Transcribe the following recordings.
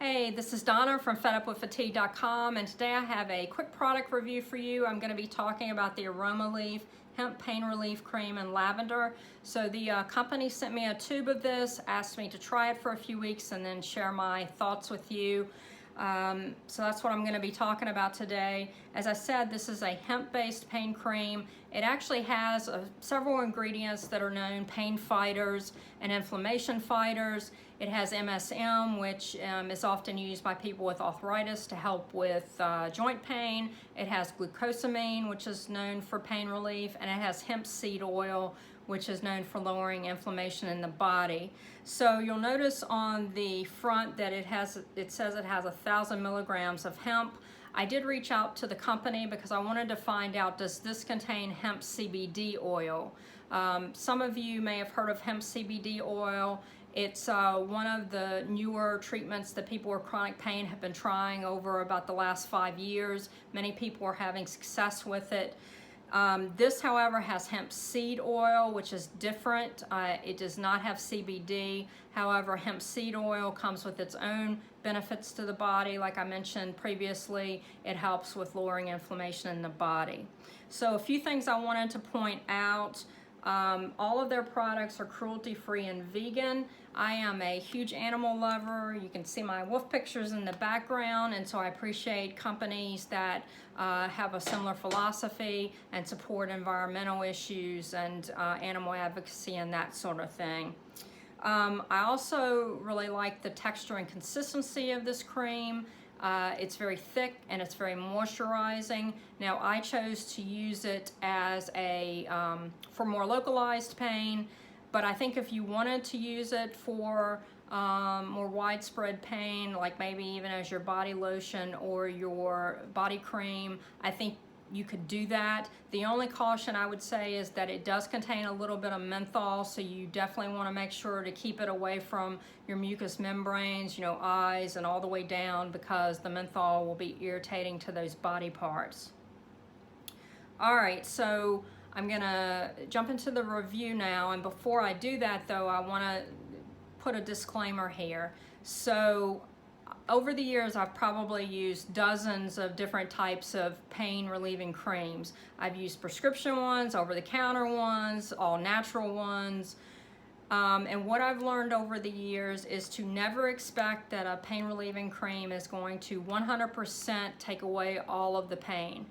Hey, this is Donna from fedupwithfatigue.com, and today I have a quick product review for you. I'm going to be talking about the Aromalief Hemp Pain Relief Cream in Lavender. So the company sent me a tube of this, asked me to try it for a few weeks and then share my thoughts with you. So that's what I'm going to be talking about today. As I said, this is a hemp-based pain cream. It actually has several ingredients that are known pain fighters and inflammation fighters. It has MSM, which is often used by people with arthritis to help with joint pain. It has glucosamine, which is known for pain relief, and it has hemp seed oil, which is known for lowering inflammation in the body. So you'll notice on the front that it says it has 1,000 milligrams of hemp. I did reach out to the company because I wanted to find out, does this contain hemp CBD oil? Some of you may have heard of hemp CBD oil. It's one of the newer treatments that people with chronic pain have been trying over about the last 5 years. Many people are having success with it. This, however, has hemp seed oil, which is different. It does not have CBD. However, hemp seed oil comes with its own benefits to the body. Like I mentioned previously, it helps with lowering inflammation in the body. So a few things I wanted to point out. All of their products are cruelty-free and vegan. I am a huge animal lover. You can see my wolf pictures in the background, and so I appreciate companies that have a similar philosophy and support environmental issues and animal advocacy and that sort of thing. I also really like the texture and consistency of this cream. It's very thick and it's very moisturizing. Now I chose to use it as for more localized pain, but I think if you wanted to use it for more widespread pain, like maybe even as your body lotion or your body cream, I think you could do that. The only caution I would say is that it does contain a little bit of menthol, so you definitely want to make sure to keep it away from your mucous membranes, eyes and all the way down, because the menthol will be irritating to those body parts. All right, so I'm gonna jump into the review now, and before I do that though, I want to put a disclaimer here. So over the years, I've probably used dozens of different types of pain relieving creams. I've used prescription ones, over-the-counter ones, all natural ones. And what I've learned over the years is to never expect that a pain relieving cream is going to 100% take away all of the pain.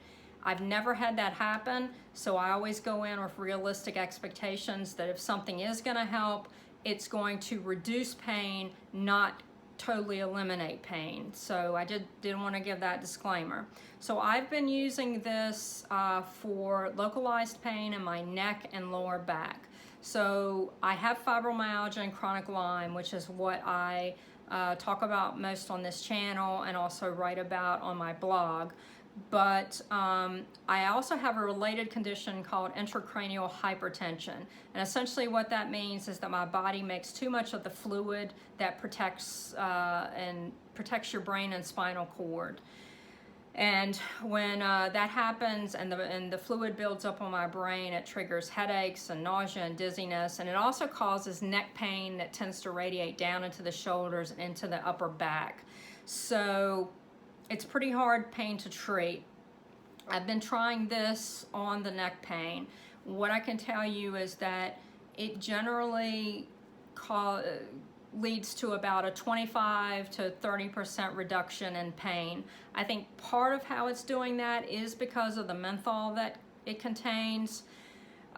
I've never had that happen, so I always go in with realistic expectations that if something is going to help, it's going to reduce pain, not totally eliminate pain. So I didn't want to give that disclaimer. So I've been using this for localized pain in my neck and lower back. So I have fibromyalgia and chronic Lyme, which is what I talk about most on this channel and also write about on my blog. But I also have a related condition called intracranial hypertension. And essentially what that means is that my body makes too much of the fluid that protects your brain and spinal cord. And when that happens and the fluid builds up on my brain, it triggers headaches and nausea and dizziness. And it also causes neck pain that tends to radiate down into the shoulders and into the upper back. So it's pretty hard pain to treat. I've been trying this on the neck pain. What I can tell you is that it generally leads to about a 25 to 30% reduction in pain. I think part of how it's doing that is because of the menthol that it contains.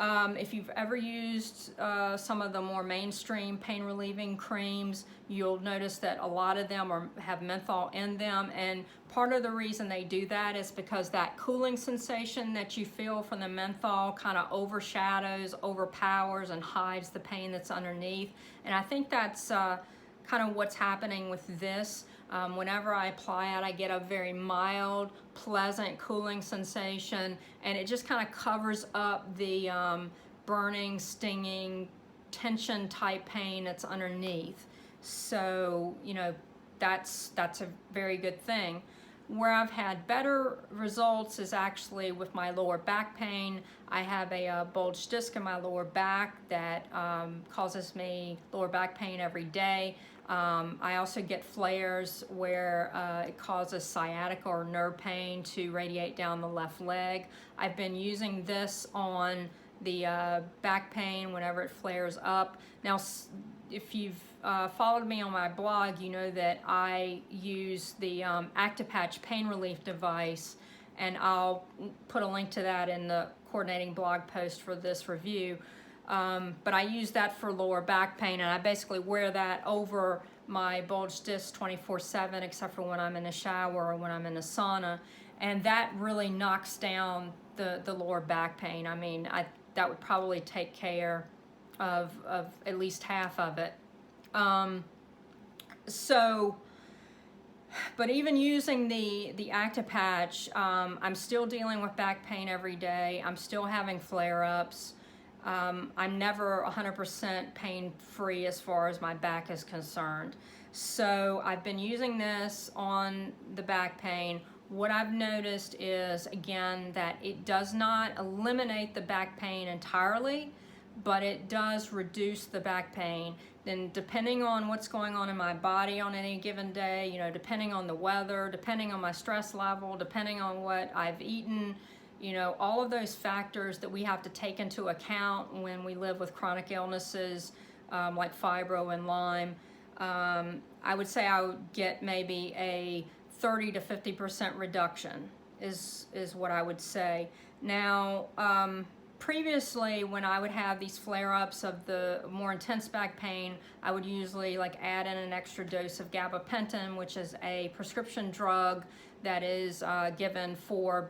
If you've ever used some of the more mainstream pain relieving creams, you'll notice that a lot of them have menthol in them, and part of the reason they do that is because that cooling sensation that you feel from the menthol kind of overpowers and hides the pain that's underneath. And I think that's kind of what's happening with this. Whenever I apply it, I get a very mild, pleasant, cooling sensation, and it just kind of covers up the burning, stinging, tension type pain that's underneath. So, that's a very good thing. Where I've had better results is actually with my lower back pain. I have a bulged disc in my lower back that causes me lower back pain every day. I also get flares where it causes sciatica or nerve pain to radiate down the left leg. I've been using this on the back pain whenever it flares up. Now, if you've followed me on my blog, you know that I use the ActiPatch pain relief device, and I'll put a link to that in the coordinating blog post for this review. But I use that for lower back pain, and I basically wear that over my bulge disc 24/7, except for when I'm in the shower or when I'm in the sauna, and that really knocks down the lower back pain. I mean, that would probably take care of at least half of it. But even using the ActiPatch, I'm still dealing with back pain every day. I'm still having flare-ups. I'm never 100% pain-free as far as my back is concerned. So I've been using this on the back pain. What I've noticed is, again, that it does not eliminate the back pain entirely, but it does reduce the back pain. Then depending on what's going on in my body on any given day, you know, depending on the weather, depending on my stress level, depending on what I've eaten, you know, all of those factors that we have to take into account when we live with chronic illnesses like fibro and Lyme, I would say I would get maybe a 30 to 50% reduction is what I would say. Now, previously, when I would have these flare-ups of the more intense back pain, I would usually like add in an extra dose of gabapentin, which is a prescription drug that is given for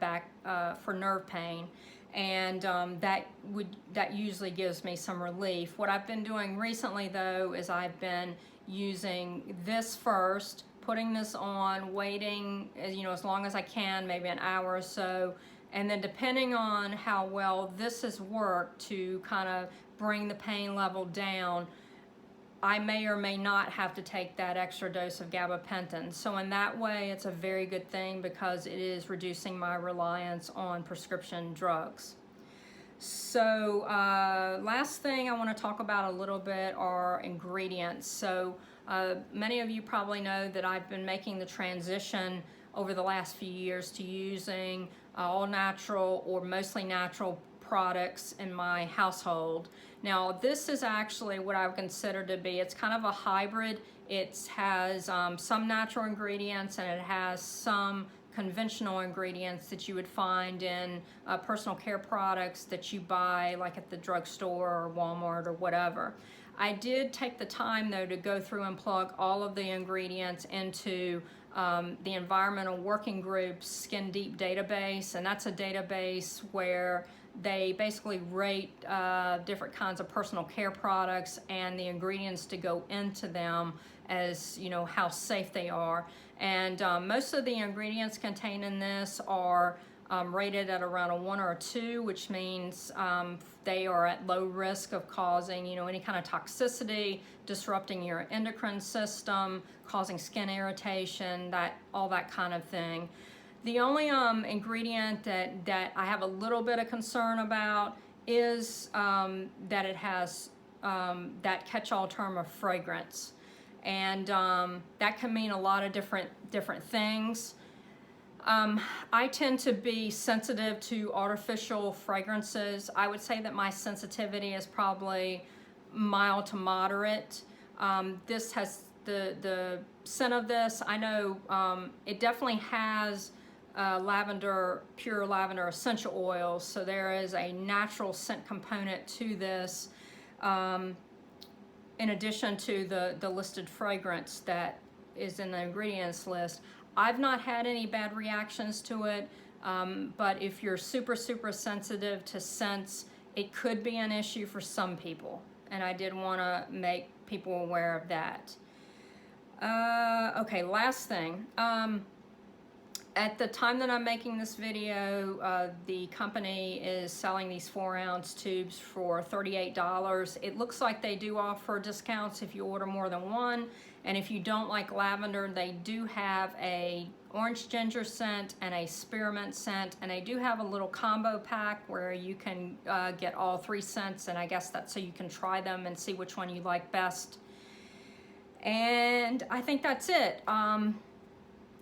for nerve pain, and that usually gives me some relief. What I've been doing recently, though, is I've been using this first, putting this on, waiting, you know, as long as I can, maybe an hour or so, and then depending on how well this has worked to kind of bring the pain level down, I may or may not have to take that extra dose of gabapentin. So in that way, it's a very good thing because it is reducing my reliance on prescription drugs. So last thing I want to talk about a little bit are ingredients. So many of you probably know that I've been making the transition over the last few years to using all natural or mostly natural products in my household. Now, this is actually what I would consider to be, it's kind of a hybrid. It has some natural ingredients and it has some conventional ingredients that you would find in personal care products that you buy like at the drugstore or Walmart or whatever. I did take the time though to go through and plug all of the ingredients into the Environmental Working Group's Skin Deep database, and that's a database where they basically rate different kinds of personal care products and the ingredients to go into them as, you know, how safe they are. And most of the ingredients contained in this are rated at around a 1 or a 2, which means they are at low risk of causing, you know, any kind of toxicity, disrupting your endocrine system, causing skin irritation, all that kind of thing. The only ingredient that I have a little bit of concern about is that it has that catch-all term of fragrance, and that can mean a lot of different things. I tend to be sensitive to artificial fragrances. I would say that my sensitivity is probably mild to moderate. This has the scent of this. I know it definitely has lavender, pure lavender essential oils, so there is a natural scent component to this, in addition to the listed fragrance that is in the ingredients list. I've not had any bad reactions to it, but if you're super sensitive to scents, it could be an issue for some people, and I did want to make people aware of that. Okay, last thing. At the time that I'm making this video, the company is selling these 4-ounce tubes for $38. It looks like they do offer discounts if you order more than one, and if you don't like lavender, they do have a orange ginger scent and a spearmint scent, and they do have a little combo pack where you can get all 3 scents, and I guess that's so you can try them and see which one you like best. And I think that's it.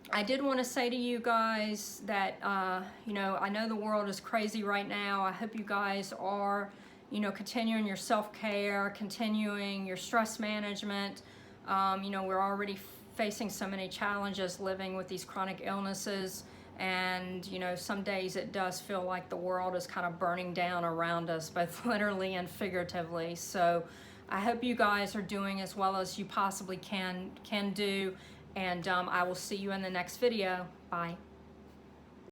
I did want to say to you guys that, you know, I know the world is crazy right now. I hope you guys are, you know, continuing your self-care, continuing your stress management. You know, we're already facing so many challenges living with these chronic illnesses. And, you know, some days it does feel like the world is kind of burning down around us, both literally and figuratively. So I hope you guys are doing as well as you possibly can do. And I will see you in the next video. Bye.